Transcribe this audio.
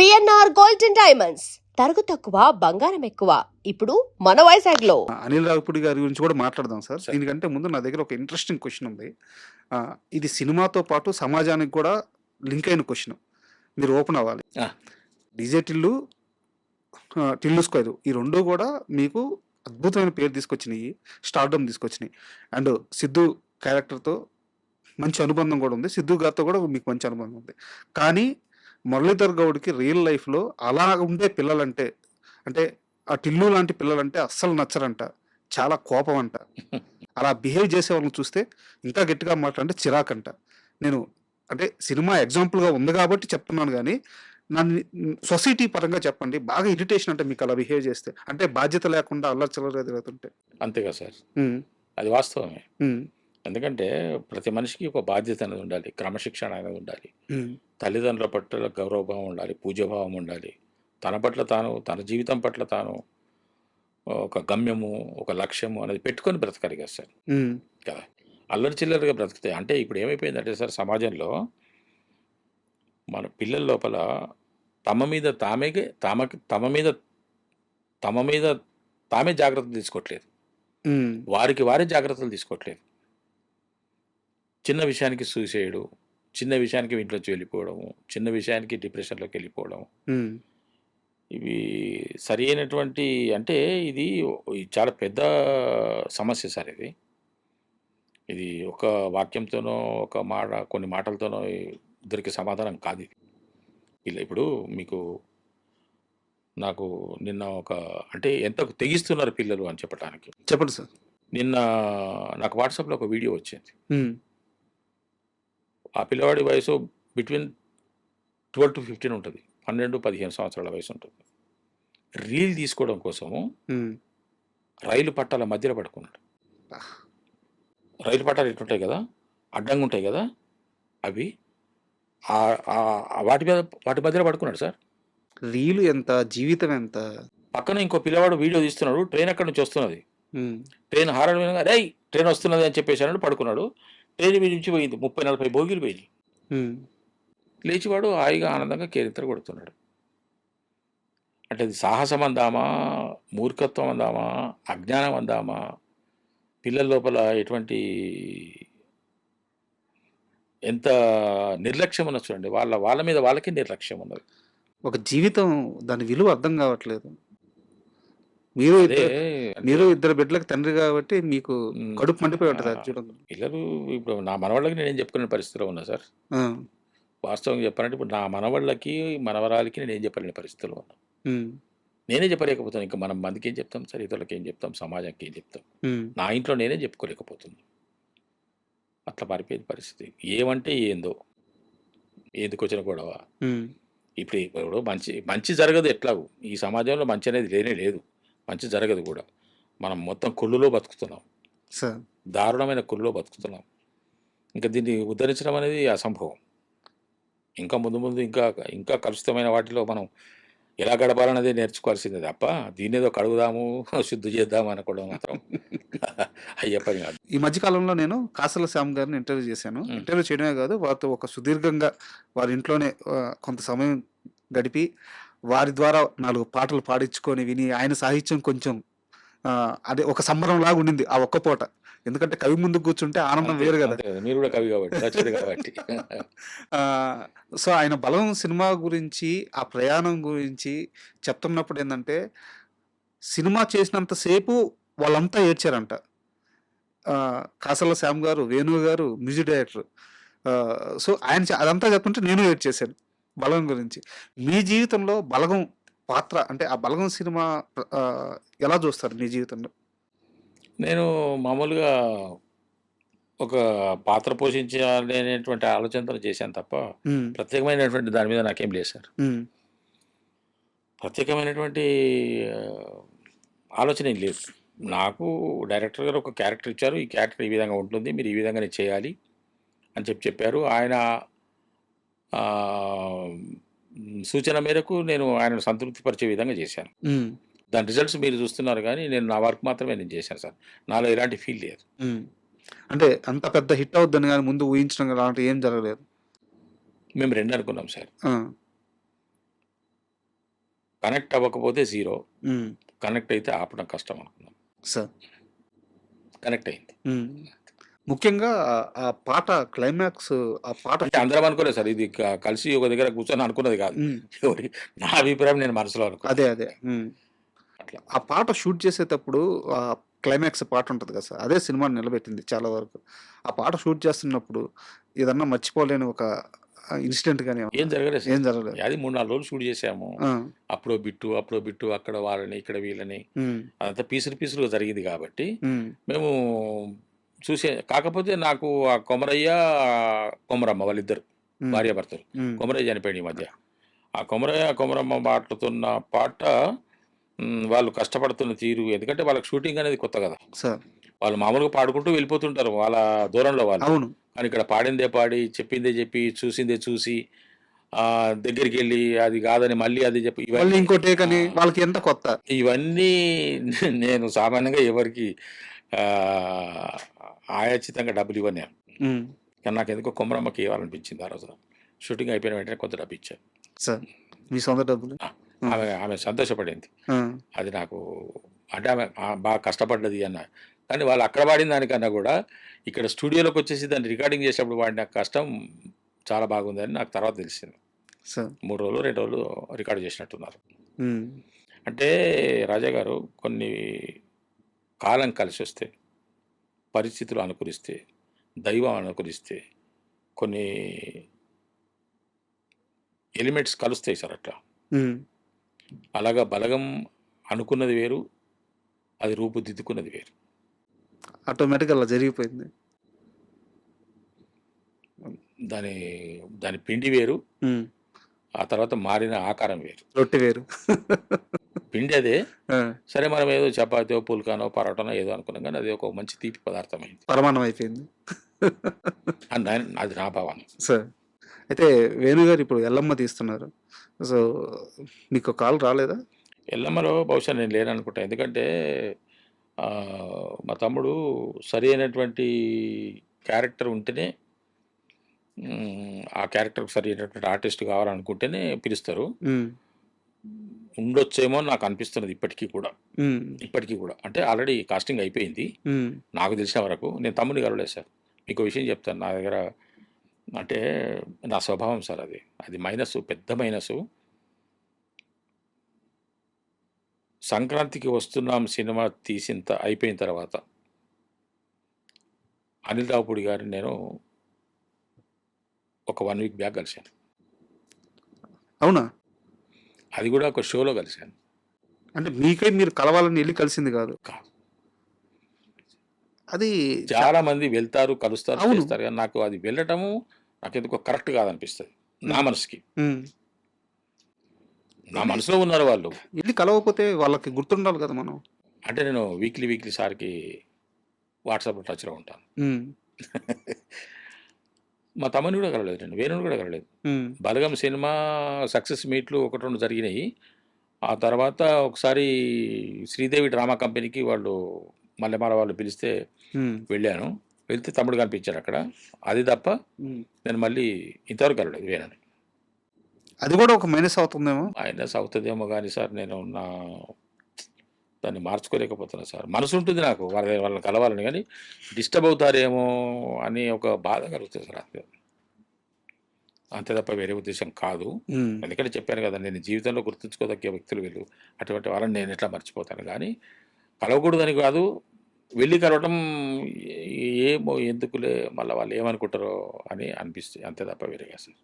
BNR gold and diamonds తరుగు తక్కువ బంగారం ఎక్కువ ఇప్పుడు మన వైజాగ్లో. అనిల్ రావిపూడి గారి గురించి కూడా మాట్లాడదాం సార్. దీనికంటే ముందు నా దగ్గర ఒక ఇంట్రెస్టింగ్ క్వశ్చన్ ఉంది. ఇది సినిమాతో పాటు సమాజానికి కూడా లింక్ అయిన క్వశ్చన్. మీరు ఓపెన్ అవ్వాలి. డీజే టిల్లు, టిల్లు స్క్వేర్ ఈ రెండు కూడా మీకు అద్భుతమైన పేరు తీసుకొచ్చినాయి, స్టార్డమ్ తీసుకొచ్చినాయి. అండ్ సిద్ధు క్యారెక్టర్తో మంచి అనుబంధం కూడా ఉంది, సిద్ధు గారితో కూడా మీకు మంచి అనుబంధం ఉంది. కానీ మురళీధర్ గౌడ్కి రియల్ లైఫ్లో అలా ఉండే పిల్లలంటే, అంటే ఆ టిల్లు లాంటి పిల్లలంటే అస్సలు నచ్చరంట, చాలా కోపం అంట. అలా బిహేవ్ చేసే వాళ్ళని చూస్తే ఇంకా గట్టిగా మాట్లాడంటే చిరాకంట. నేను అంటే సినిమా ఎగ్జాంపుల్గా ఉంది కాబట్టి చెప్తున్నాను, కానీ నన్ను సొసైటీ పరంగా చెప్పండి, బాగా ఇరిటేషన్ అంటే మీకు అలా బిహేవ్ చేస్తే, అంటే బాధ్యత లేకుండా అల్లరి చిల్లర ఎదుగుతుంటే. అంతేగా సార్, అది వాస్తవమే. ఎందుకంటే ప్రతి మనిషికి ఒక బాధ్యత అనేది ఉండాలి, క్రమశిక్షణ అనేది ఉండాలి, తల్లిదండ్రుల పట్ల గౌరవభావం ఉండాలి, పూజ్యభావం ఉండాలి, తన పట్ల తాను, తన జీవితం పట్ల తాను ఒక గమ్యము, ఒక లక్ష్యము అనేది పెట్టుకొని బ్రతకాలి కదా సార్. కదా, అల్లరి చిల్లరగా బ్రతికితే అంటే ఇప్పుడు ఏమైపోయిందంటే సార్, సమాజంలో మన పిల్లల లోపల తమ మీద తామే జాగ్రత్తలు తీసుకోవట్లేదు, వారికి వారే జాగ్రత్తలు తీసుకోవట్లేదు. చిన్న విషయానికి సూసైడ్, చిన్న విషయానికి ఇంట్లోంచి వెళ్ళిపోవడము, చిన్న విషయానికి డిప్రెషన్లోకి వెళ్ళిపోవడం, ఇవి సరి అయినటువంటి అంటే ఇది చాలా పెద్ద సమస్య సార్. ఇది ఒక వాక్యంతోనో ఒక కొన్ని మాటలతోనో దొరికే సమాధానం కాదు ఇది. ఇలా ఇప్పుడు మీకు నాకు నిన్న అంటే ఎంత తెగిస్తున్నారు పిల్లలు అని చెప్పడానికి. చెప్పండి సార్. నిన్న నాకు వాట్సాప్లో ఒక వీడియో వచ్చింది. ఆ పిల్లవాడి వయసు బిట్వీన్ 12 to 15 ఉంటుంది, 12-15 సంవత్సరాల వయసు ఉంటుంది. రీల్ తీసుకోవడం కోసము రైలు పట్టాల మధ్యలో పడుకున్నాడు. రైలు పట్టాలు ఎట్లుంటాయి కదా, అడ్డంగా ఉంటాయి కదా, అవి వాటి మధ్యలో పడుకున్నాడు సార్. రీలు ఎంత, జీవితం ఎంత. పక్కన ఇంకో పిల్లవాడు వీడియో తీస్తున్నాడు, ట్రైన్ అక్కడి నుంచి వస్తున్నది, ట్రైన్ హారన్ వినగా రేయ్ ట్రైన్ వస్తున్నది అని చెప్పేసి పడుకున్నాడు. ట్రైన్ మీద నుంచి పోయింది, 30-40 బోగీలు పోయి లేచివాడు హాయిగా ఆనందంగా కేరింతలు కొడుతున్నాడు. అంటే అది సాహసం అందామా, మూర్ఖత్వం అందామా, అజ్ఞానం అందామా, పిల్లల లోపల ఎటువంటి ఎంత నిర్లక్ష్యం ఉన్నది చూడండి. వాళ్ళ మీద వాళ్ళకి నిర్లక్ష్యం ఉన్నది. ఒక జీవితం, దాని విలువ అర్థం కావట్లేదు. మీరు ఇద్దరు బిడ్డలకు తండ్రి కాబట్టి మీకు కడుపు మండిపోయి ఉంటుంది చూడండి. పిల్లలు ఇప్పుడు నా మనవాళ్ళకి నేనేం చెప్పుకునే పరిస్థితిలో ఉన్నా సార్. వాస్తవంగా చెప్పాలంటే ఇప్పుడు నా మనవాళ్ళకి మనవరాలకి నేనేం చెప్పలేని పరిస్థితిలో ఉన్నా. నేనే చెప్పలేకపోతాను, ఇంకా మనం మందికి ఏం చెప్తాం సార్, ఇతరులకి ఏం చెప్తాం, సమాజానికి ఏం చెప్తాం. నా ఇంట్లో నేనే చెప్పుకోలేకపోతున్నాను. అట్లా మారిపోయింది పరిస్థితి. ఏమంటే ఏందో, ఎందుకు వచ్చిన గొడవ. ఇప్పుడు మంచి జరగదు ఎట్లాగూ, ఈ సమాజంలో మంచి అనేది లేనే లేదు, మంచి జరగదు కూడా. మనం మొత్తం కుళ్ళులో బతుకుతున్నాం, దారుణమైన కుళ్ళులో బతుకుతున్నాం. ఇంకా దీన్ని ఉద్ధరించడం అనేది అసంభవం. ఇంకా ముందు ఇంకా కలుషితమైన వాటిలో మనం ఎలా గడపాలనేది నేర్చుకోవాల్సిందే తప్ప దీన్ని ఏదో కడుగుదాము, శుద్ధి చేద్దాము అనుకోవడం మాత్రం అయ్యే పని కాదు. ఈ మధ్యకాలంలో నేను కాసల శ్యామ్ గారిని ఇంటర్వ్యూ చేశాను. ఇంటర్వ్యూ చేయడమే కాదు, వారితో ఒక సుదీర్ఘంగా వారి ఇంట్లోనే కొంత సమయం గడిపి వారి ద్వారా 4 పాటలు పాడించుకొని విని, ఆయన సాహిత్యం కొంచెం అదే ఒక సంబరం లాగా ఉండింది ఆ ఒక్క పూట. ఎందుకంటే కవి ముందు కూర్చుంటే ఆనందం వేరు కదా. మీరు కూడా కవి కాబట్టి. సో ఆయన బలం సినిమా గురించి, ఆ ప్రయాణం గురించి చెప్తున్నప్పుడు ఏంటంటే, సినిమా చేసినంతసేపు వాళ్ళంతా ఏడ్చారంట. కాసల శ్యామ్ గారు, వేణు గారు మ్యూజిక్ డైరెక్టర్. సో ఆయన అదంతా చెప్తుంటే నేను ఏడ్చేశాను బలం గురించి. మీ జీవితంలో బలగం పాత్ర అంటే ఆ బలగం సినిమా ఎలా చూస్తారు మీ జీవితంలో? నేను మామూలుగా ఒక పాత్ర పోషించాలి అనేటువంటి ఆలోచనతో చేశాను తప్ప ప్రత్యేకమైనటువంటి దాని మీద నాకేం లేదు సార్. ప్రత్యేకమైనటువంటి ఆలోచన ఏం లేదు. నాకు డైరెక్టర్ గారు ఒక క్యారెక్టర్ ఇచ్చారు, ఈ క్యారెక్టర్ ఈ విధంగా ఉంటుంది, మీరు ఈ విధంగానే చేయాలి అని చెప్పారు. ఆయన సూచన మేరకు నేను ఆయనను సంతృప్తిపరిచే విధంగా చేశాను. దాని రిజల్ట్స్ మీరు చూస్తున్నారు, కానీ నేను నా వర్క్ మాత్రమే నేను చేశాను సార్. నాలో ఎలాంటి ఫీల్ లేదు. అంటే అంత పెద్ద హిట్ అవుద్దని కానీ ముందు ఊహించడం అలాంటి ఏం జరగలేదు. మేము 2 అనుకున్నాం సార్. కనెక్ట్ అవ్వకపోతే జీరో, ఉమ్, కనెక్ట్ అయితే ఆపడం కష్టం అనుకున్నాం. సార్ కనెక్ట్ అయింది. ఉమ్. ముఖ్యంగా ఆ పాట క్లైమాక్స్, ఆ పాట అంటే అందరం అనుకోలేదు సార్, ఇది కలిసి ఒక దగ్గర కూర్చొని అనుకున్నది కాదు. ఉమ్, ఎవరి నా అభిప్రాయం నేను మనసులో అనుకున్నాను. అదే ఉమ్. అట్లా ఆ పాట షూట్ చేసేటప్పుడు ఆ క్లైమాక్స్ పాట ఉంటుంది కదా సార్, అదే సినిమాని నిలబెట్టింది చాలా వరకు. ఆ పాట షూట్ చేస్తున్నప్పుడు ఏదన్నా మర్చిపోలేని ఒక ఇన్సిడెంట్ కానీ ఏం జరగలేదు ఏం సార్. జరగలేదు. అది 3-4 రోజులు షూట్ చేసాము. ఆ, అప్పుడో బిట్టు అక్కడ వాళ్ళని ఇక్కడ వీళ్ళని ఉమ్, అదంతా పీసులుగా జరిగింది కాబట్టి ఉమ్, మేము కాకపోతే నాకు ఆ కొమరయ్య, కొమరమ్మ వాళ్ళిద్దరు ఉమ్, భార్యాభర్తలు. ఉమ్, కొమరయ్య చనిపోయాడు ఈ మధ్య. ఆ కొమరయ్య కొమరమ్మ పాడుతున్న పాట వాళ్ళు కష్టపడుతున్న తీరు, ఎందుకంటే వాళ్ళకి షూటింగ్ అనేది కొత్త కదా. సార్ వాళ్ళు మామూలుగా పాడుకుంటూ వెళ్ళిపోతుంటారు వాళ్ళ దూరంలో వాళ్ళు. అవును. కానీ ఇక్కడ పాడిందే పాడి, చెప్పిందే చెప్పి, చూసిందే చూసి, దగ్గరికి వెళ్ళి అది కాదని మళ్ళీ అది చెప్పి, మళ్ళీ ఇంకో టేక్ అని వాళ్ళకి ఎంత కొత్త. ఇవన్నీ నేను సామాన్యంగా ఎవరికి ఆయాచితంగా డబ్బులు ఇవ్వను నేను. ఉమ్, కానీ నాకు ఎందుకో కొమరమ్మకి ఇవ్వాలనిపించింది ఆ రోజున. షూటింగ్ అయిపోయిన వెంటనే కొంత డబ్బు ఇచ్చాను. సార్ మీ సొంత డబ్బులు. ఆమె సంతోషపడింది. ఆ, అది నాకు అంటే ఆమె బాగా కష్టపడ్డది అన్న. కానీ వాళ్ళు అక్కడ పాడిన దానికన్నా కూడా ఇక్కడ స్టూడియోలోకి వచ్చేసి దాన్ని రికార్డింగ్ చేసేటప్పుడు వాడిన కష్టం చాలా బాగుందని నాకు తర్వాత తెలిసింది. సార్ 3 రోజులు 2 రోజులు రికార్డు చేసినట్టున్నారు. ఉమ్, అంటే రాజా గారు, కొన్ని కాలం కలిసి వస్తే, పరిస్థితులు అనుకూలిస్తే, దైవం అనుకూలిస్తే, కొన్ని ఎలిమెంట్స్ కలుస్తాయి సార్ అట్లా. ఉమ్, అలాగా బలగం అనుకున్నది వేరు, అది రూపుదిద్దుకున్నది వేరు. ఆటోమేటిక్ అలా జరిగిపోయింది. దాని దాని పిండి వేరు, ఉమ్, ఆ తర్వాత మారిన ఆకారం వేరు. రొట్టె వేరు. పిండి అదే, ఆ, సరే మనం ఏదో చపాతీయో పుల్కానో పరోటానో ఏదో అనుకున్నాం, కానీ అది ఒక మంచి తీపి పదార్థం అయింది. పరమాణం అయిపోయింది. అది నా భావన. సార్ అయితే వేణు గారు ఇప్పుడు ఎల్లమ్మ తీస్తున్నారు. సో మీకు కాల్ రాలేదా? ఎల్లమ్మలో బహుశా నేను లేననుకుంటా. ఎందుకంటే మా తమ్ముడు సరి అయినటువంటి క్యారెక్టర్ ఉంటేనే, ఆ క్యారెక్టర్కి సరి అయినటువంటి ఆర్టిస్ట్ కావాలనుకుంటేనే పిలుస్తారు. ఉమ్, ఉండొచ్చేమో నాకు అనిపిస్తున్నది ఇప్పటికీ కూడా. ఉమ్, అంటే ఆల్రెడీ కాస్టింగ్ అయిపోయింది ఉమ్, నాకు తెలిసిన వరకు. నేను తమ్ముడిని కలవలేదు సార్. మీకు విషయం చెప్తాను. నా దగ్గర అంటే నా స్వభావం సార్, అది మైనస్, పెద్ద మైనస్. సంక్రాంతికి వస్తున్నాం సినిమా అయిపోయిన తర్వాత అనిల్ రావుపూడి గారిని నేను ఒక 1 వీక్ బ్యాక్ కలిశాను. అవునా? అది కూడా ఒక షోలో కలిశాను. అంటే మీకై మీరు కలవాలని వెళ్ళి కలిసింది కాదు. అది చాలా మంది వెళ్తారు, కలుస్తారు, అవును. చేస్తారు, కానీ నాకు అది వెళ్ళటము నాకు ఎందుకో కరెక్ట్ కాదనిపిస్తుంది నా మనసుకి. ఉమ్, నా మనసులో ఉన్నారు వాళ్ళు. వెళ్ళి కలవకపోతే వాళ్ళకి గుర్తుండాలి కదా మనం. అంటే నేను వీక్లీ సార్కి వాట్సాప్లో టచ్లో ఉంటాను. ఉమ్, మా తమ్ముని కూడా కలవలేదు, నేను వేణుని కూడా కలవలేదు. ఉమ్, బలగం సినిమా సక్సెస్ మీట్లు 1-2 జరిగినాయి. ఆ తర్వాత ఒకసారి శ్రీదేవి డ్రామా కంపెనీకి వాళ్ళు మల్లెమాల వాళ్ళు పిలిస్తే ఉమ్, వెళ్ళాను. వెళ్తే తమ్ముడు కనిపించారు అక్కడ. అది తప్ప ఉమ్. నేను మళ్ళీ ఇంతవరకు కలవలేదు వేణుని. అది కూడా ఒక మైనస్ అవుతుందేమో. ఆయన అవుతుందేమో కానీ సార్, నేను దాన్ని మార్చుకోలేకపోతున్నా సార్. మనసు ఉంటుంది నాకు వాళ్ళని కలవాలని, కానీ డిస్టర్బ్ అవుతారేమో అని ఒక బాధ కలుగుతుంది సార్. అంతే తప్ప వేరే ఉద్దేశం కాదు. ఉమ్, ఎందుకంటే చెప్పాను కదా, నేను జీవితంలో గుర్తుంచుకోదగ్గ వ్యక్తులు వీళ్ళు. అటువంటి వాళ్ళని నేను ఎట్లా మర్చిపోతాను. కానీ కలవకూడదని కాదు, వెళ్ళి కలవటం ఏమో ఎందుకులే, మళ్ళీ వాళ్ళు ఏమనుకుంటారో అని అనిపిస్తుంది, అంతే తప్ప వేరేగా సార్.